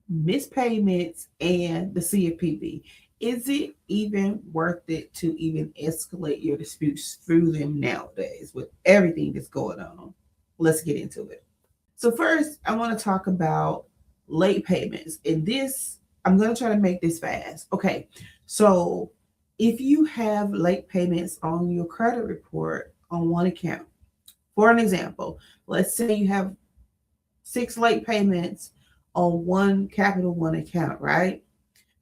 missed payments, and the CFPB. Is it even worth it to even escalate your disputes through them nowadays with everything that's going on? Let's get into it. So first, I want to talk about late payments. And this, I'm going to try to make this fast. Okay. So if you have late payments on your credit report on one account, for an example, let's say you have 6 late payments on one Capital One account, right?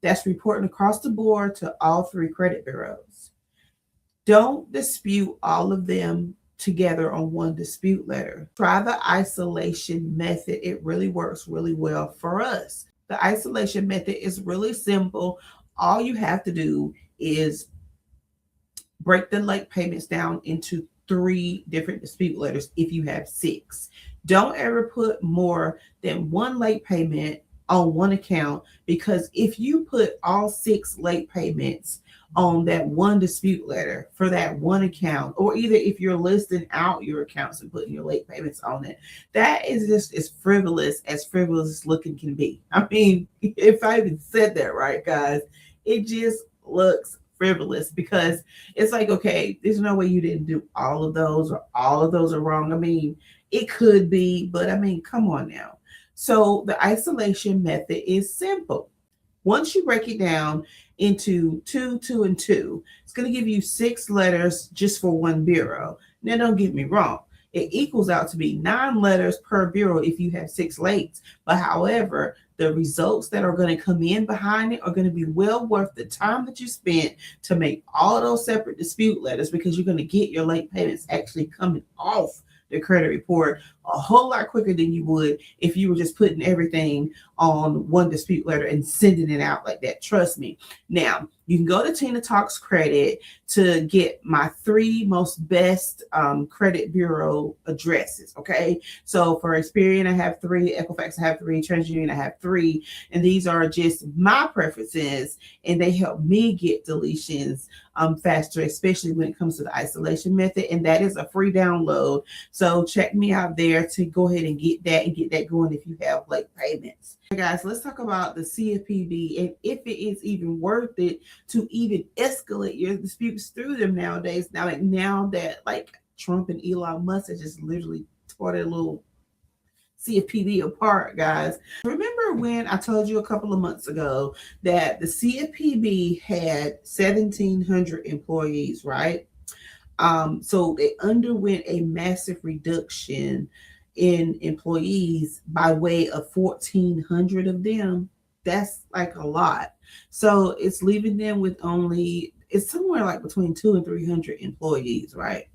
That's reporting across the board to all 3 credit bureaus. Don't dispute all of them together on one dispute letter. Try the isolation method. It really works really well for us. The isolation method is really simple. All you have to do is break the late payments down into 3 different dispute letters if you have 6. Don't ever put more than one late payment on one account, because if you put all 6 late payments on that one dispute letter for that one account, or either if you're listing out your accounts and putting your late payments on it, that is just as frivolous as looking can be. I mean, if I even said that right, guys, it just looks frivolous, because it's like, okay, there's no way you didn't do all of those, or all of those are wrong. I mean, it could be, but I mean, come on now. So the isolation method is simple. Once you break it down into 2, 2, and 2, it's going to give you 6 letters just for one bureau. Now, don't get me wrong. It equals out to be 9 letters per bureau if you have 6 lates. But however, the results that are going to come in behind it are going to be well worth the time that you spent to make all of those separate dispute letters, because you're going to get your late payments actually coming off the credit report a whole lot quicker than you would if you were just putting everything on one dispute letter and sending it out like that. Trust me. Now, you can go to Tina Talks Credit to get my 3 most best credit bureau addresses. Okay. So for Experian, I have 3. Equifax, I have 3. TransUnion, I have 3. And these are just my preferences, and they help me get deletions faster, especially when it comes to the isolation method. And that is a free download. So check me out there to go ahead and get that going if you have late payments. Hey guys, let's talk about the CFPB and if it is even worth it to even escalate your disputes through them nowadays. Now that like Trump and Elon Musk has just literally tore their little CFPB apart, guys. Remember when I told you a couple of months ago that the CFPB had 1,700 employees, right? So they underwent a massive reduction in employees by way of 1,400 of them. That's like a lot. So it's leaving them with it's somewhere like between 200 and 300 employees, right?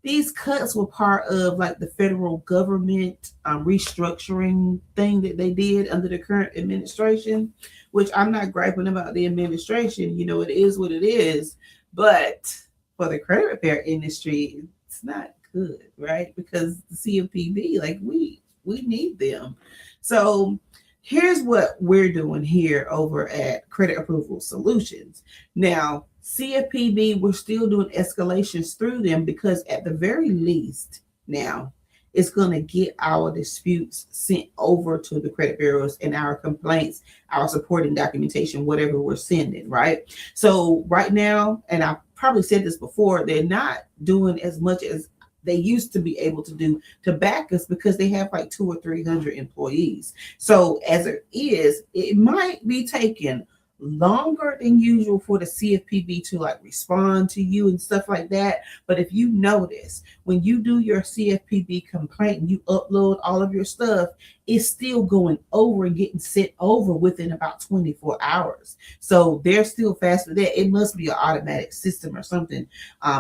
These cuts were part of like the federal government restructuring thing that they did under the current administration, which I'm not griping about the administration. You know, it is what it is. But for the credit repair industry, it's not good, right? Because the CFPB, like we need them. So here's what we're doing here over at Credit Approval Solutions. Now, CFPB, we're still doing escalations through them, because at the very least, now it's going to get our disputes sent over to the credit bureaus, and our complaints, our supporting documentation, whatever we're sending, right? So right now, and I probably said this before, they're not doing as much as they used to be able to do to back us, because they have like 200 or 300 employees. So as it is, it might be taking longer than usual for the CFPB to like respond to you and stuff like that. But if you notice, when you do your CFPB complaint and you upload all of your stuff, it's still going over and getting sent over within about 24 hours. So they're still fast with that. It must be an automatic system or something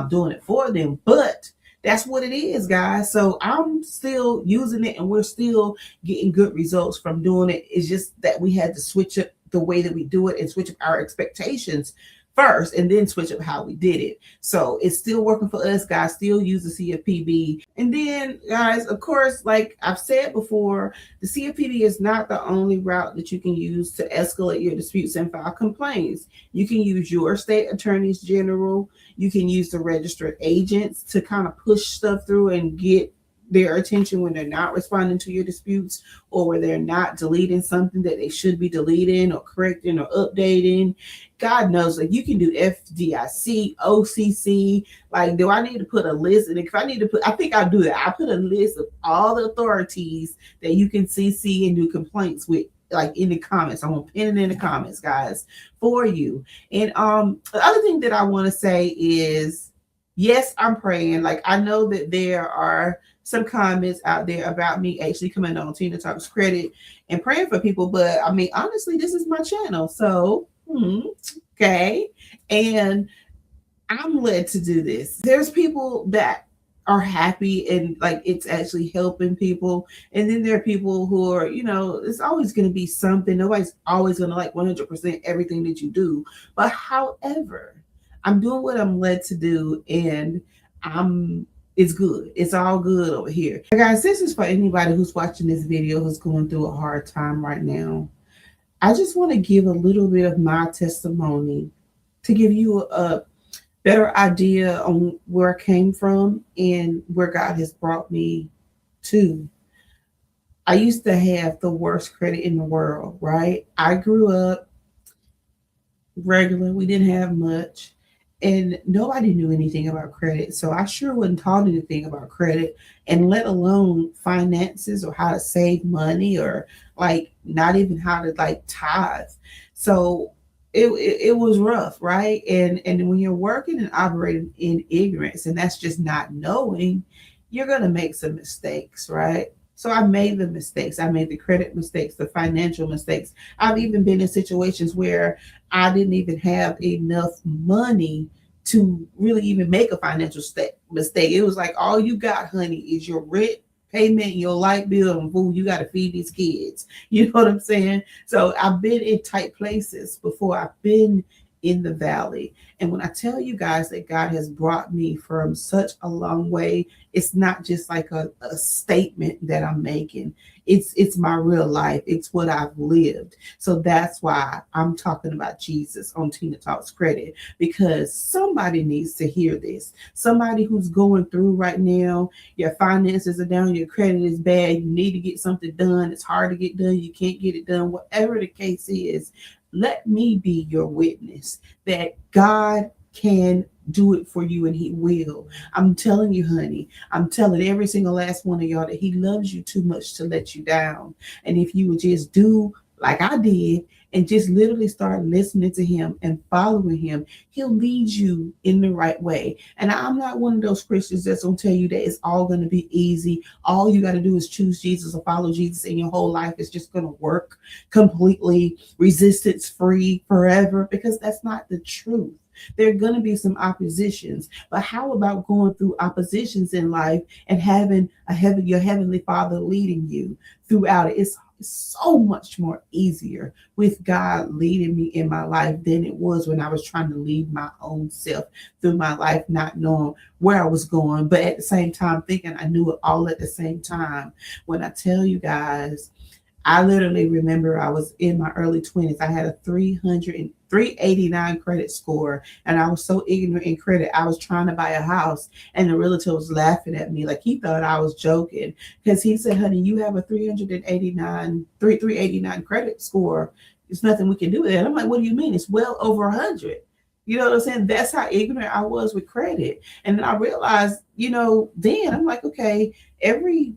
doing it for them. But that's what it is, guys. So I'm still using it, and we're still getting good results from doing it. It's just that we had to switch up the way that we do it and switch up our expectations first, and then switch up how we did it. So it's still working for us, guys. Still use the CFPB. And then, guys, of course, like I've said before, the CFPB is not the only route that you can use to escalate your disputes and file complaints. You can use your state attorneys general. You can use the registered agents to kind of push stuff through and get their attention when they're not responding to your disputes, or where they're not deleting something that they should be deleting or correcting or updating. God knows, like, you can do FDIC, OCC. Like, do I need to put a list? And if I need to put, I think I'll do that. I put a list of all the authorities that you can CC and do complaints with, like, in the comments. I'm gonna pin it in the comments, guys, for you. And the other thing that I want to say is, yes, I'm praying. Like, I know that there are some comments out there about me actually coming on Tina Talks Credit and praying for people, but I mean, honestly, this is my channel, so okay. And I'm led to do this. There's people that are happy and like it's actually helping people. And then there are people who are, it's always going to be something. Nobody's always going to like 100% everything that you do. But however, I'm doing what I'm led to do, and it's good. It's all good over here. Guys, this is for anybody who's watching this video who's going through a hard time right now. I just want to give a little bit of my testimony to give you a better idea on where I came from and where God has brought me to. I used to have the worst credit in the world, right? I grew up regular. We didn't have much, and nobody knew anything about credit. So I sure wasn't taught anything about credit, and let alone finances or how to save money, or like not even how to like tithe. So it was rough, right? And when you're working and operating in ignorance, and that's just not knowing, you're gonna make some mistakes, right? So I made the mistakes. I made the credit mistakes, the financial mistakes. I've even been in situations where I didn't even have enough money to really even make a financial mistake. It was like, all you got, honey, is your rent payment, your light bill, and food. You got to feed these kids. You know what I'm saying? So I've been in tight places before. I've been in the valley. And when I tell you guys that God has brought me from such a long way, it's not just like a statement that I'm making. It's my real life. It's what I've lived. So that's why I'm talking about Jesus on Tina Talks Credit, because somebody needs to hear this. Somebody who's going through right now, your finances are down, your credit is bad, you need to get something done, it's hard to get done, you can't get it done, whatever the case is. Let me be your witness that God can do it for you, and he will. I'm telling you, honey, I'm telling every single last one of y'all that he loves you too much to let you down. And if you would just do like I did and just literally start listening to him and following him, he'll lead you in the right way. And I'm not one of those Christians that's going to tell you that it's all going to be easy. All you got to do is choose Jesus or follow Jesus, and your whole life is just going to work completely resistance free forever, because that's not the truth. There are going to be some oppositions, but how about going through oppositions in life and having your heavenly Father leading you throughout it? It's so much more easier with God leading me in my life than it was when I was trying to lead my own self through my life, not knowing where I was going, but at the same time thinking I knew it all at the same time. When I tell you guys, I literally remember I was in my early 20s. I had a 389 credit score, and I was so ignorant in credit. I was trying to buy a house, and the realtor was laughing at me like he thought I was joking, because he said, honey, you have a 389 credit score. There's nothing we can do with it. I'm like, what do you mean? It's well over 100. You know what I'm saying? That's how ignorant I was with credit. And then I realized, then I'm like, okay, every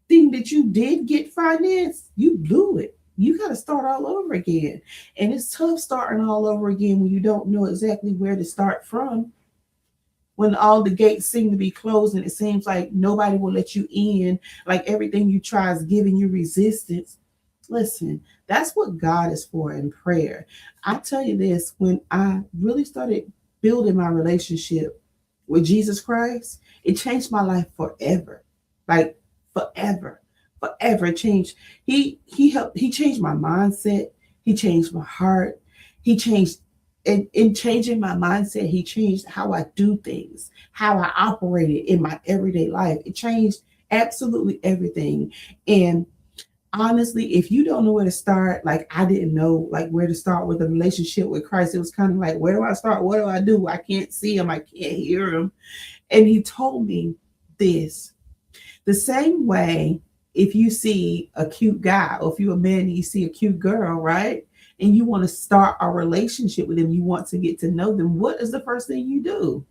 thing that you did get financed, you blew it. You got to start all over again. And it's tough starting all over again when you don't know exactly where to start from. When all the gates seem to be closed and it seems like nobody will let you in, like everything you try is giving you resistance. Listen, that's what God is for in prayer. I tell you this, when I really started building my relationship with Jesus Christ, it changed my life forever. Like, forever changed. He changed my mindset. He changed my heart. He changed, in changing my mindset, he changed how I do things, how I operated in my everyday life. It changed absolutely everything. And honestly, if you don't know where to start, like I didn't know like where to start with a relationship with Christ. It was kind of like, where do I start? What do I do? I can't see him. I can't hear him. And he told me this, The same way, if you see a cute guy, or if you're a man and you see a cute girl, right? And you want to start a relationship with them, you want to get to know them, what is the first thing you do?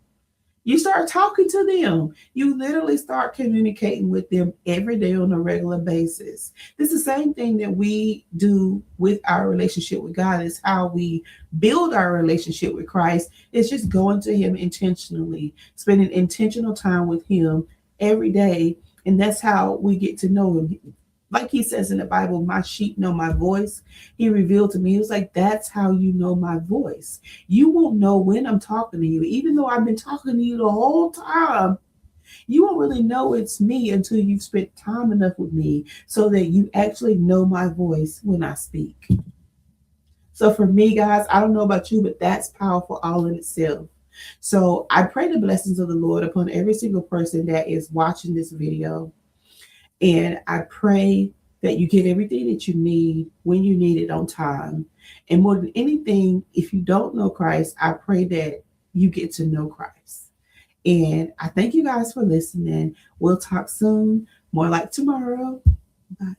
You start talking to them. You literally start communicating with them every day on a regular basis. This is the same thing that we do with our relationship with God. Is how we build our relationship with Christ. It's just going to Him intentionally, spending intentional time with Him every day. And that's how we get to know Him. Like He says in the Bible, my sheep know my voice. He revealed to me, He was like, that's how you know my voice. You won't know when I'm talking to you, even though I've been talking to you the whole time. You won't really know it's me until you've spent time enough with me so that you actually know my voice when I speak. So for me, guys, I don't know about you, but that's powerful all in itself. So I pray the blessings of the Lord upon every single person that is watching this video. And I pray that you get everything that you need when you need it on time. And more than anything, if you don't know Christ, I pray that you get to know Christ. And I thank you guys for listening. We'll talk soon, more like tomorrow. Bye.